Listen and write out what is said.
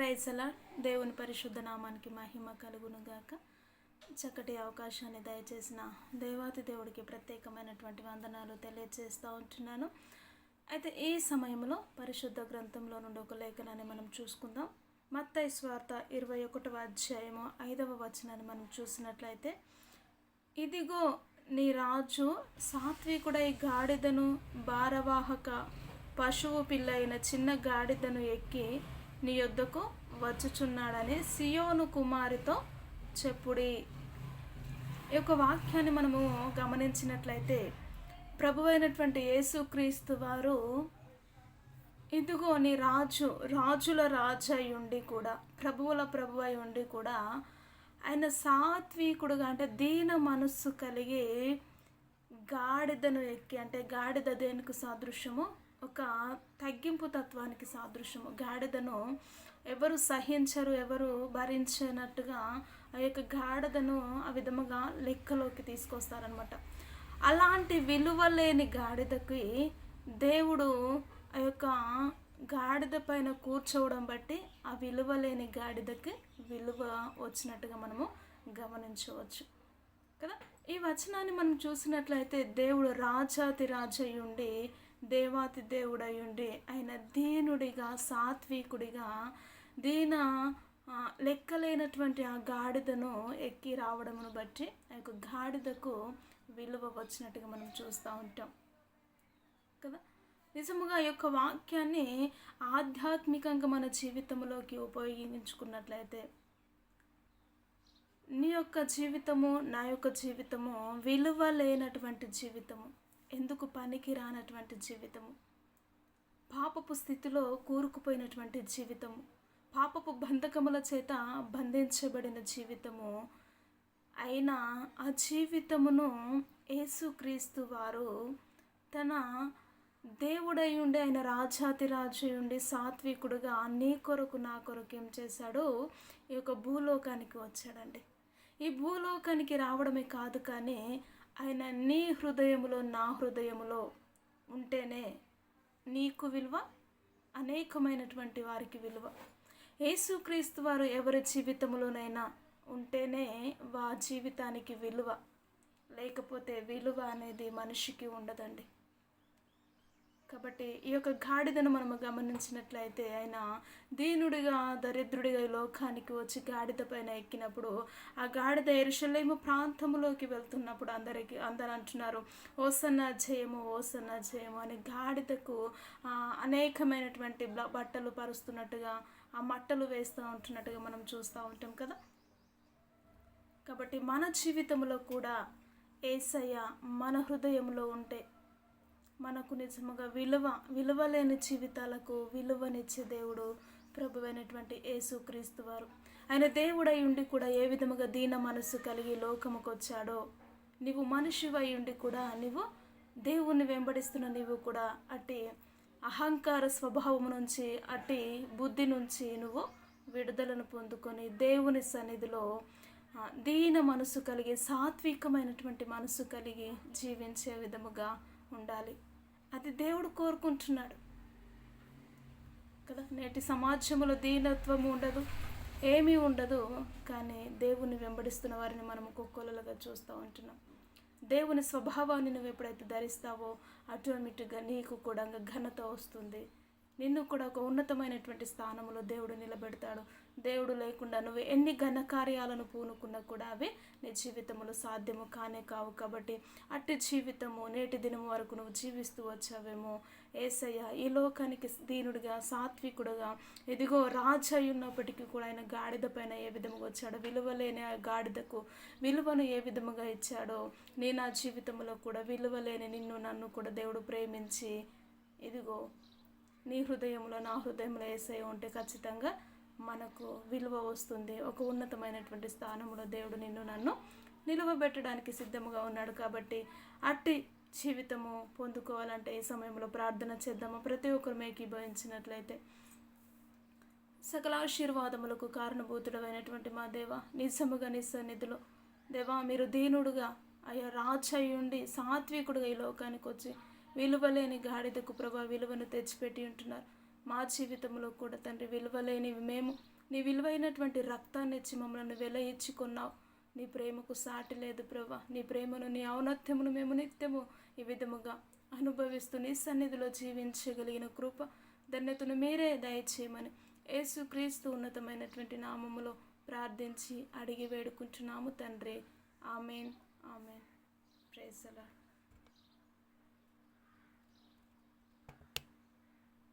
Praise అలార్డ్. దేవుని పరిశుద్ధ నామానికి మహిమ కలుగును గాక. చక్కటి అవకాశాన్ని దయచేసిన దేవాతి దేవుడికి ప్రత్యేకమైనటువంటి వందనాలు తెలియజేస్తూ ఉంటున్నాను. అయితే ఈ సమయంలో పరిశుద్ధ గ్రంథంలో నుండి ఒక లేఖనాన్ని మనం చూసుకుందాం. మత్తయి సువార్త 21వ అధ్యాయము 5వ వచనాన్ని మనం చూసినట్లయితే, ఇదిగో నీ రాజు సాత్వికుడై గాడిదను భారవాహక పశువు పిల్ల అయిన చిన్న గాడిదను ఎక్కి నీ యొద్దకు వచ్చుచున్నాడని సియోను కుమారితో చెప్పుడి. ఈ యొక్క వాక్యాన్ని మనము గమనించినట్లయితే, ప్రభు అయినటువంటి యేసుక్రీస్తు వారు ఇదిగో నీ రాజు, రాజుల రాజు అయి ఉండి కూడా, ప్రభువుల ప్రభు అయి ఉండి కూడా, ఆయన సాత్వికుడుగా అంటే దీన మనస్సు కలిగి గాడిదను ఎక్కి, అంటే గాడిద దేనికి సాదృశ్యము? ఒక తగ్గింపు తత్వానికి సాదృశ్యము. గాడిదను ఎవరు సహించరు, ఎవరు భరించినట్టుగా ఆ యొక్క గాడిదను ఆ విధముగా లెక్కలోకి తీసుకొస్తారనమాట. అలాంటి విలువ లేని గాడిదకి దేవుడు ఆ యొక్క గాడిద పైన కూర్చోవడం బట్టి ఆ విలువ లేని గాడిదకి విలువ వచ్చినట్టుగా మనము గమనించవచ్చు కదా. ఈ వచనాన్ని మనం చూసినట్లయితే, దేవుడు రాజాతి రాజయ్యుండి, దేవాతి దేవుడయ్యుండి, ఆయన దీనుడిగా, సాత్వికుడిగా, దీన లెక్కలేనటువంటి ఆ గాడిదను ఎక్కి రావడమును బట్టి ఆ యొక్క గాడిదకు విలువ వచ్చినట్టుగా మనం చూస్తూ ఉంటాం కదా. నిజముగా ఈ యొక్క వాక్యాన్ని ఆధ్యాత్మికంగా మన జీవితంలోకి ఉపయోగించుకున్నట్లయితే, నీ యొక్క జీవితము, నా యొక్క జీవితము విలువ లేనటువంటి జీవితము, ఎందుకు పనికి రానటువంటి జీవితము, పాపపు స్థితిలో కూరుకుపోయినటువంటి జీవితము, పాపపు బంధకముల చేత బంధించబడిన జీవితము అయినా ఆ జీవితమును యేసుక్రీస్తు వారు తన దేవుడై ఉండి, ఆయన రాజాతి రాజు ఉండి సాత్వికుడుగా నీ కొరకు నా కొరకు ఏం చేశాడు? ఈ యొక్క భూలోకానికి వచ్చాడండి. ఈ భూలోకానికి రావడమే కాదు, కానీ ఆయన నీ హృదయములో, నా హృదయములో ఉంటేనే నీకు విలువ, అనేకమైనటువంటి వారికి విలువ. యేసుక్రీస్తు వారు ఎవరి జీవితంలోనైనా ఉంటేనే వా జీవితానికి విలువ, లేకపోతే విలువ అనేది మనిషికి ఉండదండి. కాబట్టి ఈ యొక్క గాడిదను మనము గమనించినట్లయితే, ఆయన దీనుడిగా, దరిద్రుడిగా ఈ లోకానికి వచ్చి గాడిద పైన ఎక్కినప్పుడు, ఆ గాడిద యెరూషలేము ప్రాంతంలోకి వెళ్తున్నప్పుడు అందరూ అంటున్నారు, ఓసన్నా జయము, ఓసన్నా జయము అని గాడిదకు అనేకమైనటువంటి బట్టలు పరుస్తున్నట్టుగా, ఆ మట్టలు వేస్తూ ఉంటున్నట్టుగా మనం చూస్తూ ఉంటాం కదా. కాబట్టి మన జీవితంలో కూడా యేసయ్య మన హృదయంలో ఉంటే మనకు నిజముగా విలువ లేని జీవితాలకు విలువనిచ్చే దేవుడు ప్రభువైనటువంటి యేసుక్రీస్తు వారు. ఆయన దేవుడై ఉండి కూడా ఏ విధముగా దీన మనస్సు కలిగి లోకముకు వచ్చాడో, నీవు మనిషివై ఉండి కూడా, నీవు దేవుణ్ణి వెంబడిస్తున్న నీవు కూడా అట్టి అహంకార స్వభావం నుంచి, అట్టి బుద్ధి నుంచి నువ్వు విడుదలను పొందుకొని దేవుని సన్నిధిలో దీన మనసు కలిగి, సాత్వికమైనటువంటి మనసు కలిగి జీవించే విధముగా ఉండాలి. అది దేవుడు కోరుకుంటున్నాడు కదా. నేటి సమాజంలో దీనత్వము ఉండదు, ఏమీ ఉండదు, కానీ దేవుని వెంబడిస్తున్న వారిని మనము కుక్కలుగా చూస్తూ ఉంటున్నాం. దేవుని స్వభావాన్ని నువ్వు ఎప్పుడైతే ధరిస్తావో ఆటోమేటిక్గా నీకు కూడా ఘనత వస్తుంది. నిన్ను కూడా ఒక ఉన్నతమైనటువంటి స్థానంలో దేవుడు నిలబెడతాడు. దేవుడు లేకుండా నువ్వు ఎన్ని ఘన కార్యాలను పూనుకున్నా కూడా అవి నీ జీవితంలో సాధ్యము కానే కావు. కాబట్టి అట్టి జీవితము నేటి దినం వరకు నువ్వు జీవిస్తూ వచ్చావేమో. యేసయ్య ఈ లోకానికి దీనుడిగా, సాత్వికుడుగా, ఇదిగో రాజు అయి ఉన్నప్పటికీ కూడా ఆయన గాడిద పైన ఏ విధముగా వచ్చాడో, విలువలేని ఆ గాడిదకు విలువను ఏ విధముగా ఇచ్చాడో, నీ నా జీవితంలో కూడా విలువలేని నిన్ను, నన్ను కూడా దేవుడు ప్రేమించి, ఇదిగో నీ హృదయంలో, నా హృదయంలో యేసయ్య ఉంటే ఖచ్చితంగా మనకు విలువ వస్తుంది. ఒక ఉన్నతమైనటువంటి స్థానంలో దేవుడు నిన్ను, నన్ను నిలువబెట్టడానికి సిద్ధముగా ఉన్నాడు. కాబట్టి అట్టి జీవితము పొందుకోవాలంటే ఈ సమయంలో ప్రార్థన చేద్దాము. ప్రతి ఒక్కరు ఏకీభవించినట్లయితే, సకల ఆశీర్వాదములకు కారణభూతుడమైనటువంటి మా దేవ, నిజముగా నీ సన్నిధిలో దేవా, మీరు దీనుడుగా, అయ్యా రాజయ్యుండి సాత్వికుడుగా ఈ లోకానికి వచ్చి విలువలేని గాడిదకు ప్రభా విలువను తెచ్చిపెట్టి ఉంటున్నారు. మా జీవితంలో కూడా తండ్రి విలువలేనివి మేము నీ విలువైనటువంటి రక్తాన్ని ఇచ్చి మమ్మల్ని వెల ఇచ్చుకున్నావు. నీ ప్రేమకు సాటి లేదు ప్రభా. నీ ప్రేమను, నీ ఔన్నత్యమును మేము నిత్యము ఈ విధముగా అనుభవిస్తూ నీ సన్నిధిలో జీవించగలిగిన కృప ధన్యతను మీరే దయచేయమని యేసుక్రీస్తు ఉన్నతమైనటువంటి నామములో ప్రార్థించి అడిగి వేడుకుంటున్నాము తండ్రి. Amen. Amen. Praise the lord.